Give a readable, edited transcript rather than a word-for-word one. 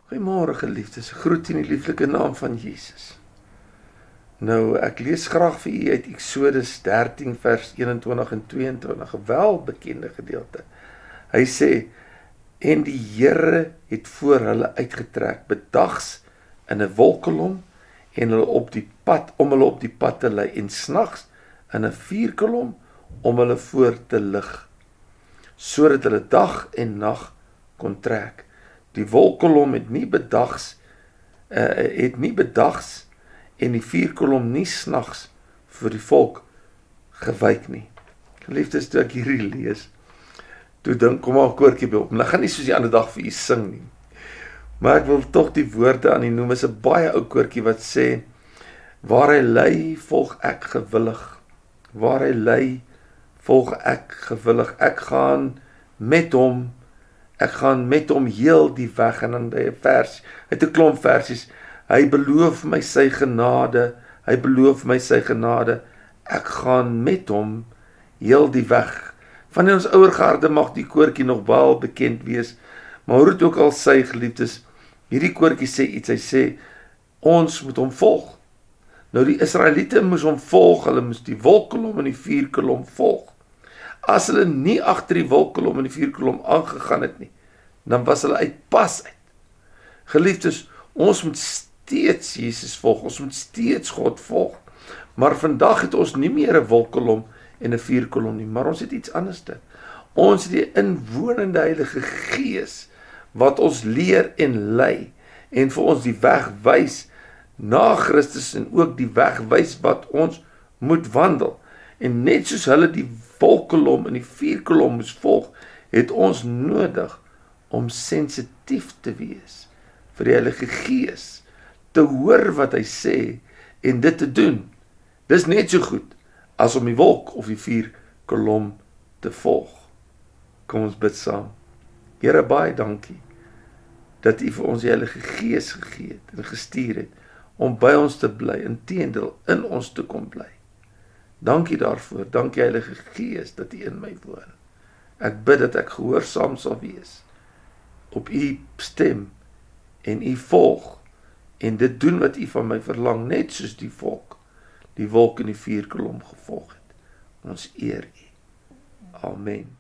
Goeiemôre geliefdes, groet in die lieflike naam van Jesus. Nou, ek lees graag vir u uit Exodus 13 vers 21 en 22, 'n welbekende gedeelte. Hy sê, en die Here het voor hulle uitgetrek, bedags in 'n wolkkolom en hulle op die pad, om hulle op die pad te lei, en snags in 'n vuurkolom om hulle voor te lig, sodat hulle dag en nag kon trek. Die wolkkolom het nie bedags en die vuurkolom nie snags vir die volk gewyk nie. Geliefdes, toe ek hierdie lees, toe dink, kom maar 'n koortjie by op, en ek gaan nie soos die ander dag vir u sing nie, maar ek wil tog die woorde aan u noem. Is 'n baie ou koortjie wat sê, waar hy lei, volg ek gewillig, waar hy lei, volg ek gewillig, ek gaan met hom heel die weg. En dan die vers, uit 'n klomp versies, hy beloof my sy genade, ek gaan met hom heel die weg. Van ons ouer garde mag die koortjie nog baie bekend wees, maar hoe dit ook al sy, geliefdes, hierdie koortjie sê iets, hy sê, ons moet hom volg. Nou die Israeliete moes hom volg, hulle moes die wolkkolom en die vuurkolom volg. As hulle nie agter die wolkkolom en die vuurkolom aangegaan het nie, dan was hulle uit pas uit. Geliefdes, ons moet steeds Jesus volg, ons moet steeds God volg, maar vandag het ons nie meer 'n wolkkolom en 'n vuurkolom nie, maar ons het iets anderste. Ons het die inwonende Heilige Gees, wat ons leer en lei, en vir ons die weg wys na Christus, en ook die weg wys wat ons moet wandel. En net soos hulle die wolkkolom en die vuurkolom moes volg, het ons nodig om sensitief te wees vir die Heilige Gees, te hoor wat hy sê en dit te doen. Dis net so goed as om die wolk of die vuurkolom te volg. Kom ons bid saam. Here, baie dankie dat u vir ons die Heilige Gees gegee het en gestuur het om by ons te bly, inteendeel in ons te kom bly. Dankie daarvoor, dankie Heilige Gees dat u in my woon. Ek bid dat ek gehoorsaam sal wees op u stem en u volg en dit doen wat u van my verlang, net soos die volk die wolk en die vuurkolom gevolg het. Ons eer u. Amen.